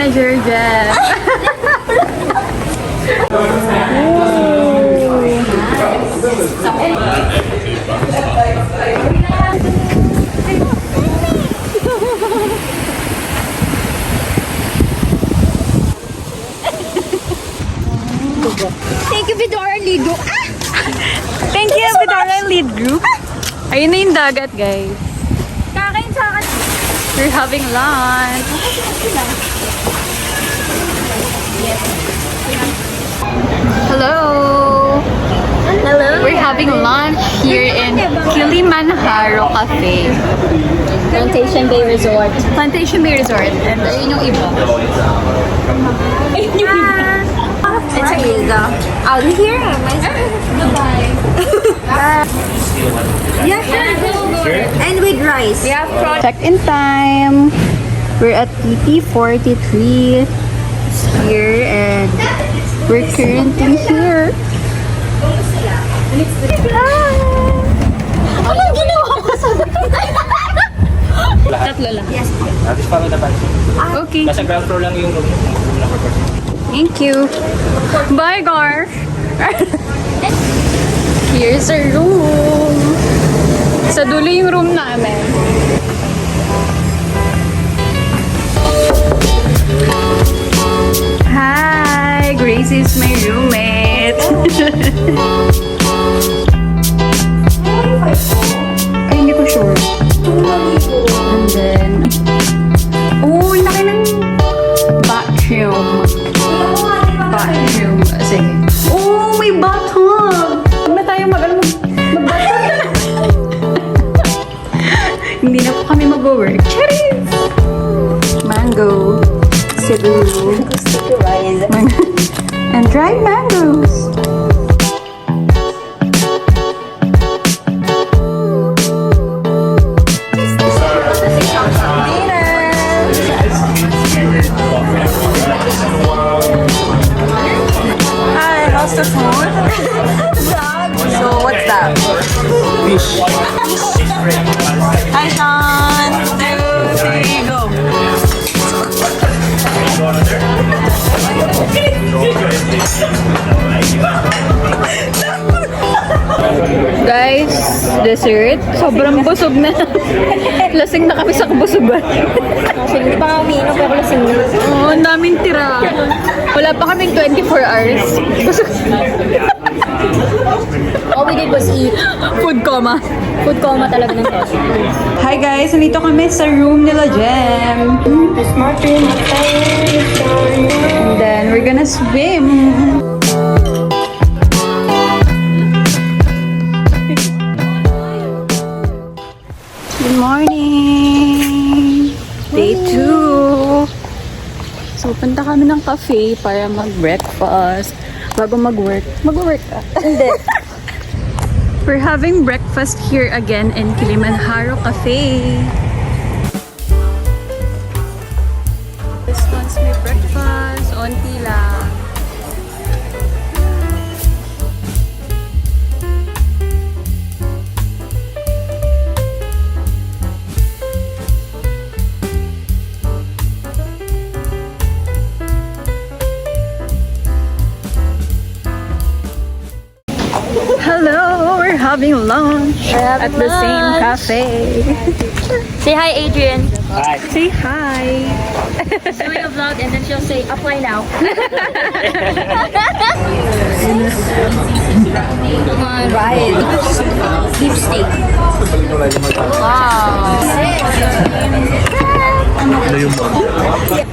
manager, Jeff. Thank you, Vidora Lead Group. Thank you, Vidora Lead Group. Ayun na yung dagat, guys. Kakain sa akin. We're having lunch. Hello. Hello. We're having lunch here in Kilimanjaro Cafe. Plantation Bay Resort. Plantation Bay Resort. And ayun yung iba. Ayun yung It's a pizza. Out here? Goodbye. Yeah, sure. And with rice. Yeah, check-in time. We're at PT43 here and we're currently here. Anong ginawa ko sa Tatlo lang. Yes. Atis pa naman. Okay. Nasa ground floor lang yung room. Thank you. Bye, Gar. Here's our room. Sa dulo yung room namin. Hi, Grace is my roommate. Ay, hindi ko sure. And then, oh, laki ng bathroom. Bathroom. Sige. Oh, may bathtub! Huwag na tayo mag-bathtub. Hindi na po kami mag-work. Cherries! Mango. Cebu. And dried mangoes. Hi, how's the food? So what's that? Fish. Hi, Sean. 2, 3, go. Guys, dessert. Sobrang busog na. Lasing na kami sa kabusugan. Hindi pa nga umiinom pero lasing na. Oo, ang daming tira. Wala pa kaming 24 hours. Busog. All we did was eat. Food coma. Food coma talaga ng test. Hi guys, nandito kami sa room nila Jem. And then we're gonna swim. Good morning! Day 2! So, punta kami ng cafe para mag-breakfast. Bago mag-work. Mag-work ka? Hindi. We're having breakfast here again in Kilimanjaro Cafe. This one's my breakfast. Onti lang. Hello, we're having lunch at the same cafe. Say hi, Adrian. Hi. Say hi. She's doing a vlog and then she'll say, apply now. Come on, right. Beef steak. Wow.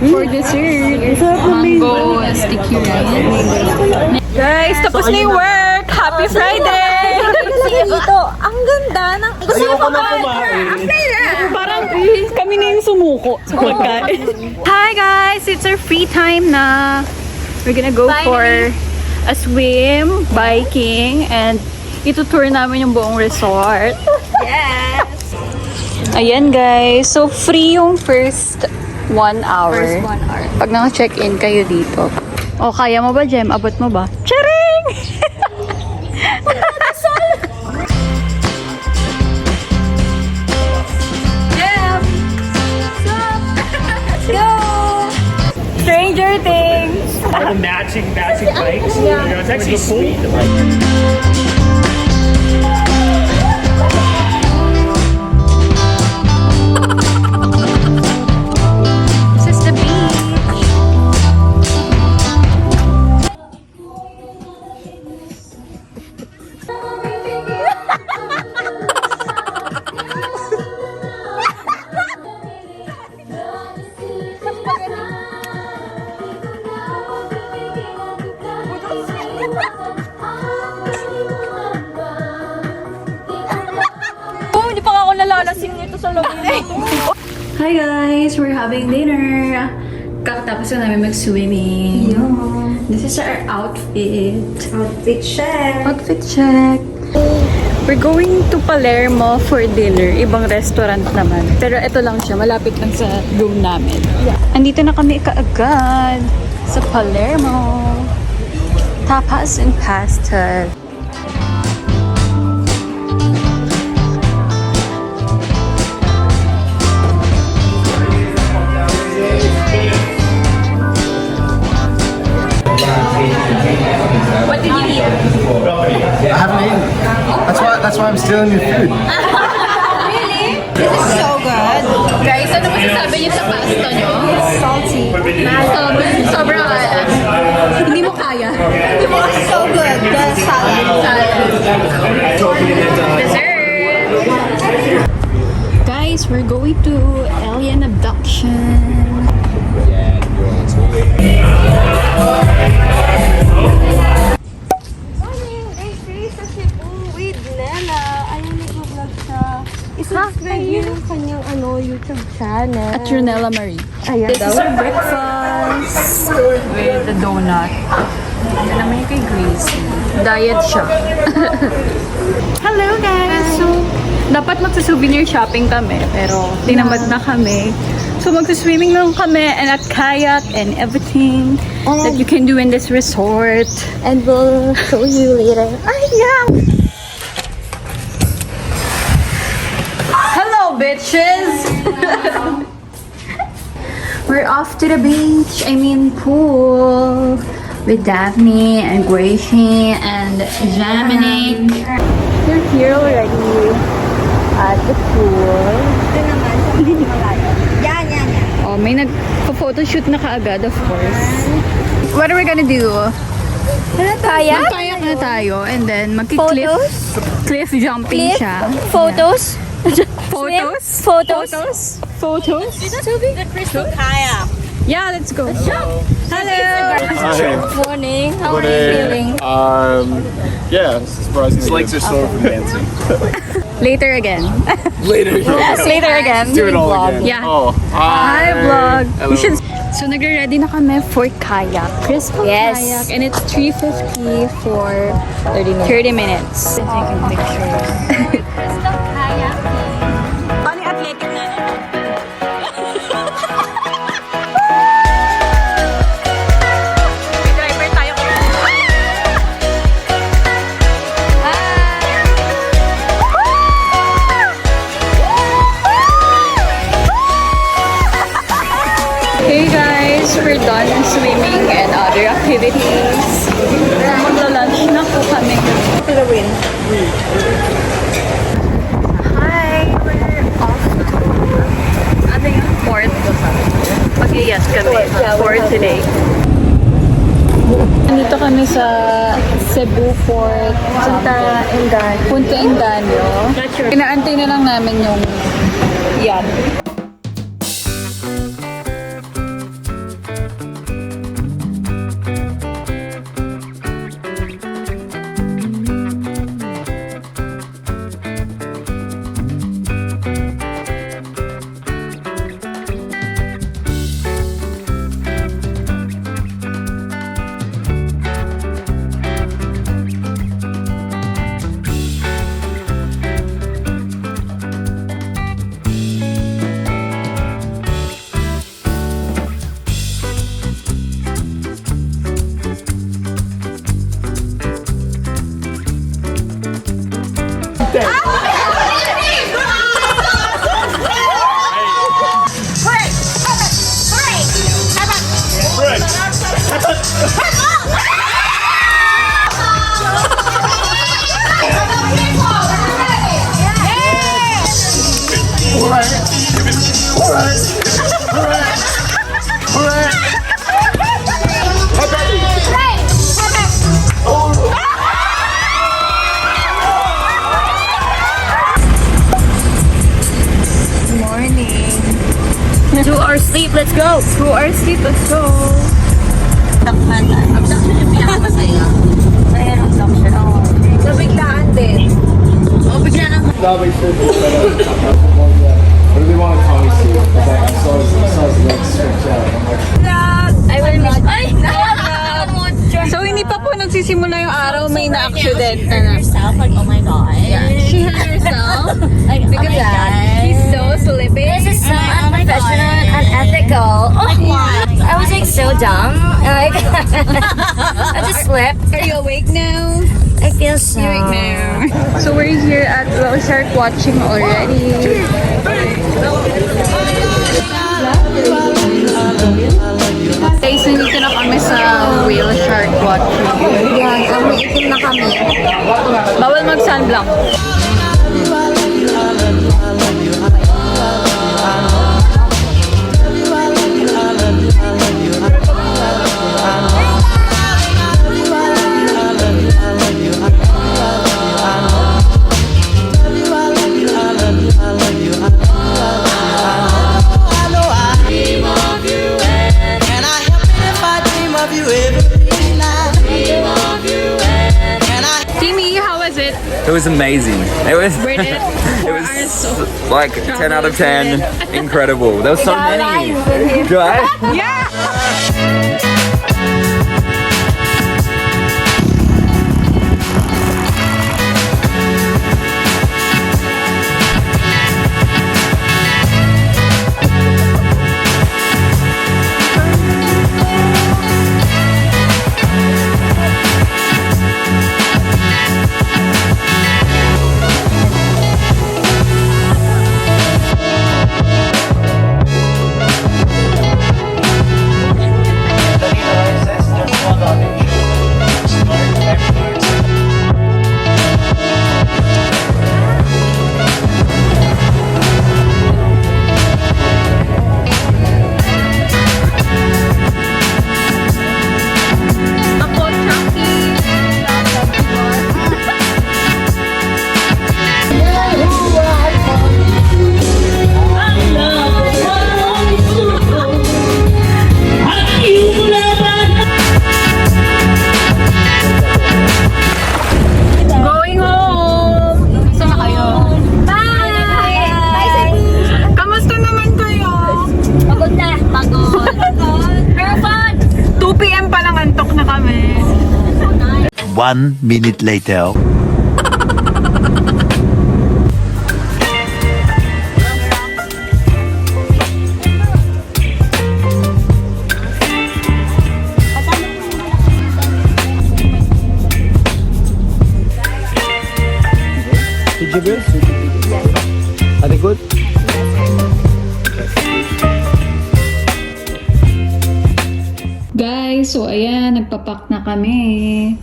For dessert, mango sticky rice. Guys, tapos na yung work. Happy Friday! Kasi dito, ang ganda ng... Gusto mo pa apply na! Parang kami na yung sumuko sa pagkain. Hi guys! It's our free time na. We're gonna go for a swim, biking, and itutour namin yung buong resort. Yes! Ayan guys, so free yung first 1 hour. First 1 hour. Pag naka-check-in kayo dito. O, kaya mo ba, Jem? Abot mo ba? Charing! Jem! Let's go! everything. The matching bikes. Yeah. It's actually sweet. This is the beach. Oh, hindi pa ako nalalasing nito sa loob nito. Hi guys, we're having dinner. Kakatapos na namin mag-swimming. Yeah. This is our outfit. Outfit check. Outfit check. We're going to Palermo for dinner. Ibang restaurant naman. Pero ito lang siya. Malapit lang sa room namin. Yeah. Andito na kami kaagad sa Palermo. Tapas and pasta. What did you eat? I haven't eaten. That's why I'm stealing your food. Really? This is so good. Guys, ano masasabi niyo sa pasta niyo? Salty. Sobrang alat. Hindi mo kaya. So good. The salad. Dessert! Guys, we're going to alien abduction. Ay, sa Cebu with Nela. Ayun, nag-vlog siya. I-subscribe niyo yung kanyang YouTube channel. At Runella Marie. Ayan This is our breakfast with the donut. Yan naman yung kay Gracie. Diet siya. Hello guys! So, dapat magsa-souvenir shopping kami. Pero, tinamad na kami. So, magsa-swimming lang kami and at kayak and everything that you can do in this resort. And we'll show you later. Ay, yeah! Hello, bitches! We're off to the beach. I mean, pool. With Daphne and Gracie and Jaminic. We're here already at the pool. Ito naman, sa malayo. Yan. Oh, may nag-photoshoot na kaagad, of course. What are we gonna do? Kaya? Magkayak na tayo and then magki-cliff cliff jumping siya. Photos? Photos? Photos? Photos? Yeah, let's go. Hello. Morning. How are you feeling? Yeah, surprisingly. His legs are sore from dancing. Later again. Later. Later again. Do it all again. Yeah. Oh, Hi, vlog. Hello. We should... So, nagre-ready na kami for kayak. Crystal Yes. kayak. And it's 350 for 30 minutes. Taking pictures. Crystal kayak. Paano yung athletic na? May driver tayo. Hey guys, we're done swimming and other activities. Magla-lunch na po kami. To the wind. Hi! We're off to ano yung port? Mag-iyas kami. Port today. Nandito kami sa Cebu Port. Punta Indanyo. Inaantay na lang namin yung yacht. our seat. Let's go. Abduction yung pinakamasaya. Kaya ng abduction. Oo. Nabiglaan din. Oo, biglaan ako. What do they want to call me Steve? Because I saw his legs stretch out. I'm like, I will not. Ay! So, hindi pa po nagsisimula yung araw, may na-accident na na. Herself, like, oh my god. Yeah, she hurt herself Like, because oh my god. he's so sleepy. This is so unprofessional and unethical. Like, what? I was like so dumb. Like, I just slipped. Are you awake now? I feel so. You're awake now. So, we're here at Whale Shark watching already. Guys, nandito na kami sa Whale Shark watching. Yan, umiitim na kami. Bawal mag-sunblock. Timmy, how was it? It was amazing. It was Rate it. it was like 10 out of 10. Incredible. There was so many. Do I? Yeah! Antok na kami. 1 minute later. did you guys? Are they good? Guys, so ayan, nagpapak na kami.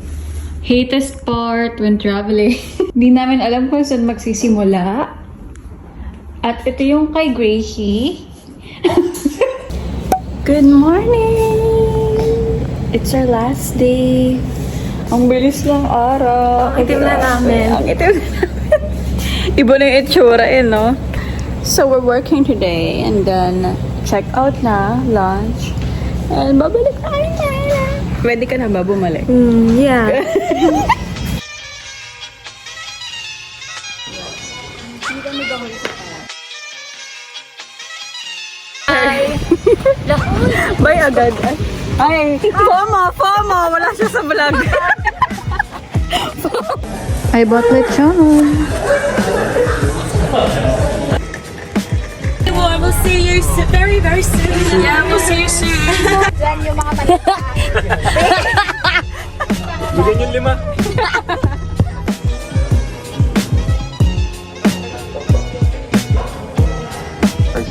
Hatest part when traveling. Hindi namin alam kung saan magsisimula. At ito yung kay Gracie. Good morning! It's our last day. Ang bilis ng araw. Ang itim na namin. Ang itim na namin. Iba na yung itsura no? So we're working today and then check out na, lunch. And babalik tayo na. Pwede ka na ba bumalik? Yeah. Bye agad. Ay, FOMO! Wala siya sa vlog. I bought lechon. We'll see you very, very soon. Yeah, we'll see you soon. Bigyan yung 5.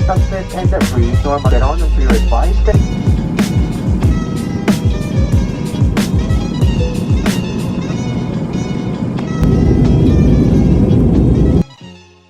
Sunset and the free, so I'm get on the free advice.